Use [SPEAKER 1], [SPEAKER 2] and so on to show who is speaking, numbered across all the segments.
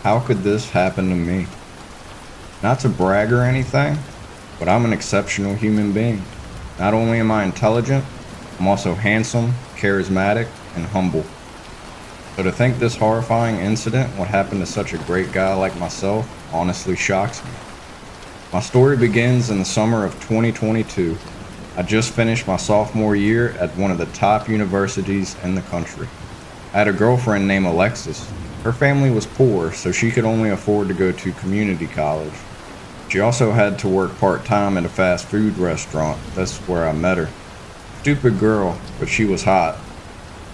[SPEAKER 1] How could this happen to me? Not to brag or anything, but I'm an exceptional human being. Not only am I intelligent, I'm also handsome, charismatic, and humble. So to think this horrifying incident would happen to such a great guy like myself honestly shocks me. My story begins in the summer of 2022. I just finished my sophomore year at one of the top universities in the country. I had a girlfriend named Alexis. Her family was poor, so she could only afford to go to community college. She also had to work part-time at a fast food restaurant. That's where I met her. Stupid girl, but she was hot.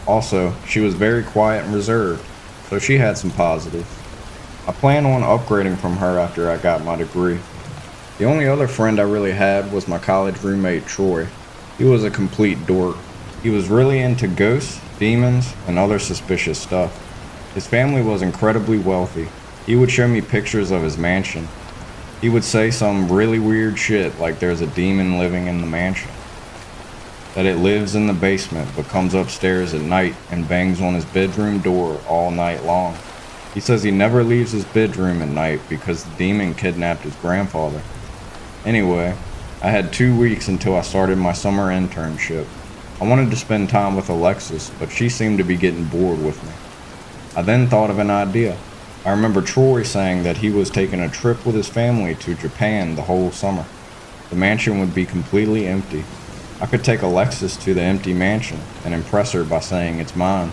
[SPEAKER 1] Also, she was very quiet and reserved, so she had some positives. I planned on upgrading from her after I got my degree. The only other friend I really had was my college roommate Troy. He was a complete dork. He was really into ghosts, demons, and other suspicious stuff. His family was incredibly wealthy. He would show me pictures of his mansion. He would say some really weird shit like there's a demon living in the mansion. That it lives in the basement but comes upstairs at night and bangs on his bedroom door all night long. He says he never leaves his bedroom at night because the demon kidnapped his grandfather. Anyway, I had 2 weeks until I started my summer internship. I wanted to spend time with Alexis, but she seemed to be getting bored with me. I then thought of an idea. I remember Troy saying that he was taking a trip with his family to Japan the whole summer. The mansion would be completely empty. I could take Alexis to the empty mansion and impress her by saying it's mine.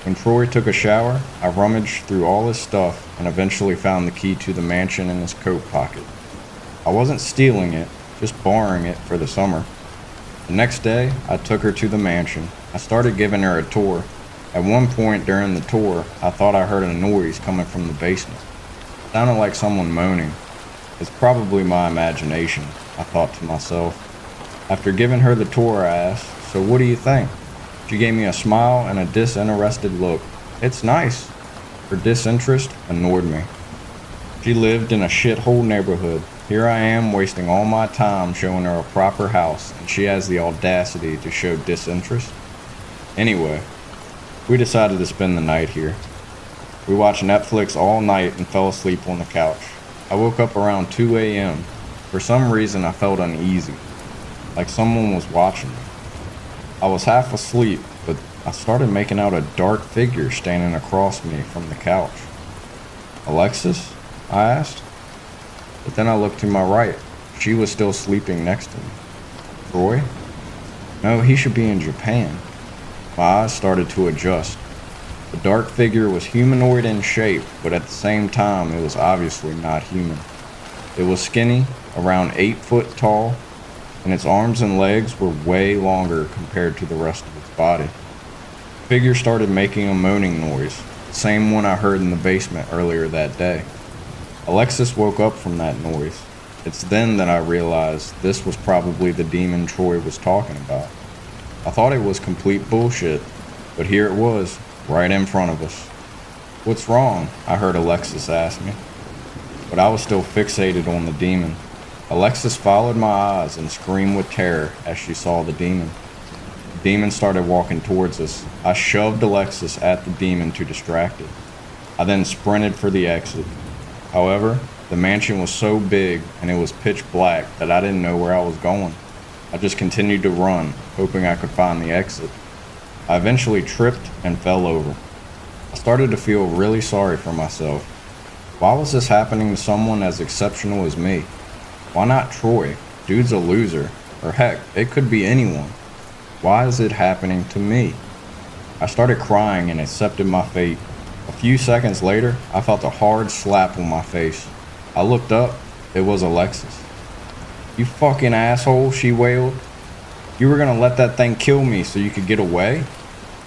[SPEAKER 1] When Troy took a shower, I rummaged through all his stuff and eventually found the key to the mansion in his coat pocket. I wasn't stealing it, just borrowing it for the summer. The next day, I took her to the mansion. I started giving her a tour. At one point during the tour, I thought I heard a noise coming from the basement. It sounded like someone moaning. It's probably my imagination, I thought to myself. After giving her the tour, I asked, "So what do you think?" She gave me a smile and a disinterested look. "It's nice." Her disinterest annoyed me. She lived in a shithole neighborhood. Here I am wasting all my time showing her a proper house, and she has the audacity to show disinterest. Anyway, we decided to spend the night here. We watched Netflix all night and fell asleep on the couch. I woke up around 2 a.m. For some reason, I felt uneasy, like someone was watching me. I was half asleep, but I started making out a dark figure standing across me from the couch. "Alexis?" I asked. But then I looked to my right. She was still sleeping next to me. "Troy? No, he should be in Japan." My eyes started to adjust. The dark figure was humanoid in shape, but at the same time, it was obviously not human. It was skinny, around 8 foot tall, and its arms and legs were way longer compared to the rest of its body. The figure started making a moaning noise, the same one I heard in the basement earlier that day. Alexis woke up from that noise. It's then that I realized this was probably the demon Troy was talking about. I thought it was complete bullshit, but here it was, right in front of us. "What's wrong?" I heard Alexis ask me. But I was still fixated on the demon. Alexis followed my eyes and screamed with terror as she saw the demon. The demon started walking towards us. I shoved Alexis at the demon to distract it. I then sprinted for the exit. However, the mansion was so big and it was pitch black that I didn't know where I was going. I just continued to run, hoping I could find the exit. I eventually tripped and fell over. I started to feel really sorry for myself. Why was this happening to someone as exceptional as me? Why not Troy? Dude's a loser. Or heck, it could be anyone. Why is it happening to me? I started crying and accepted my fate. A few seconds later, I felt a hard slap on my face. I looked up. It was Alexis. "You fucking asshole," she wailed. "You were gonna let that thing kill me so you could get away?"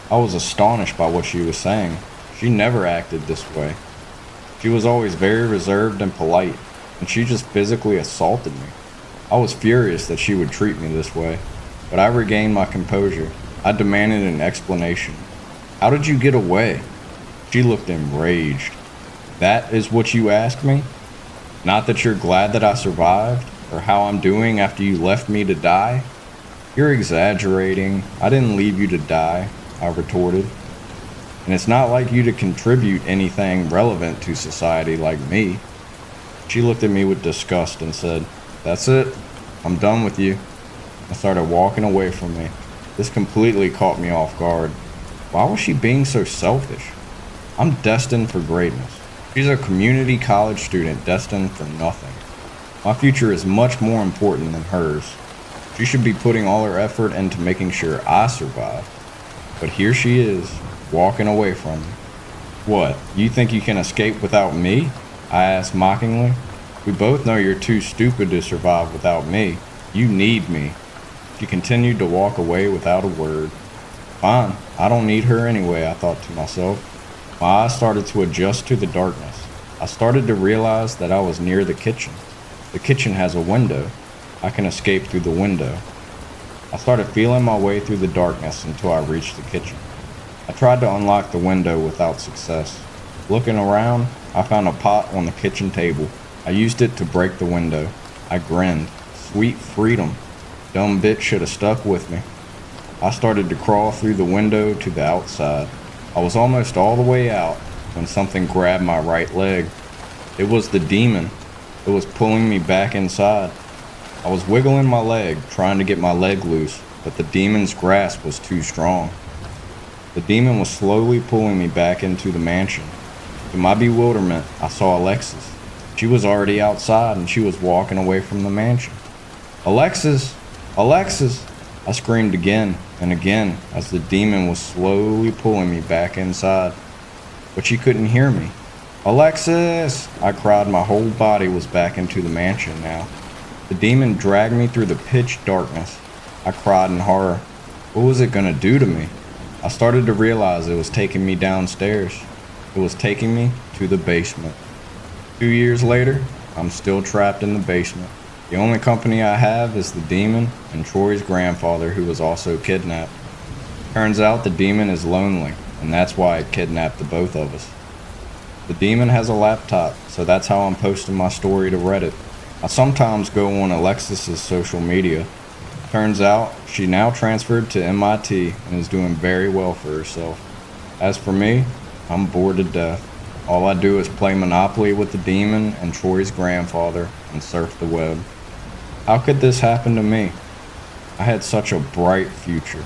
[SPEAKER 1] I was astonished by what she was saying. She never acted this way. She was always very reserved and polite, and she just physically assaulted me. I was furious that she would treat me this way, but I regained my composure. I demanded an explanation. "How did you get away?" She looked enraged. "That is what you asked me? Not that you're glad that I survived, or how I'm doing after you left me to die? You're exaggerating. I didn't leave you to die," I retorted. And it's not like you to contribute anything relevant to society like me. She looked at me with disgust and said, "That's it. I'm done with you." I started walking away from me. This completely caught me off guard. Why was she being so selfish? I'm destined for greatness. She's a community college student destined for nothing. My future is much more important than hers. She should be putting all her effort into making sure I survive. But here she is, walking away from me. "What, you think you can escape without me?" I asked mockingly. "We both know you're too stupid to survive without me. You need me." She continued to walk away without a word. Fine, I don't need her anyway, I thought to myself. My eyes started to adjust to the darkness. I started to realize that I was near the kitchen. The kitchen has a window. I can escape through the window. I started feeling my way through the darkness until I reached the kitchen. I tried to unlock the window without success. Looking around, I found a pot on the kitchen table. I used it to break the window. I grinned. Sweet freedom. Dumb bitch should have stuck with me. I started to crawl through the window to the outside. I was almost all the way out when something grabbed my right leg. It was the demon. It was pulling me back inside. I was wiggling my leg, trying to get my leg loose, but the demon's grasp was too strong. The demon was slowly pulling me back into the mansion. To my bewilderment, I saw Alexis. She was already outside and she was walking away from the mansion. "Alexis! Alexis!" I screamed again and again as the demon was slowly pulling me back inside. But she couldn't hear me. "Alexis!" I cried. My whole body was back into the mansion now. The demon dragged me through the pitch darkness. I cried in horror. What was it gonna do to me? I started to realize it was taking me downstairs. It was taking me to the basement. 2 years later, I'm still trapped in the basement. The only company I have is the demon and Troy's grandfather, who was also kidnapped. Turns out the demon is lonely, and that's why it kidnapped the both of us. The demon has a laptop, so that's how I'm posting my story to Reddit. I sometimes go on Alexis's social media. Turns out she now transferred to MIT and is doing very well for herself. As for me, I'm bored to death. All I do is play Monopoly with the demon and Troy's grandfather and surf the web. How could this happen to me? I had such a bright future.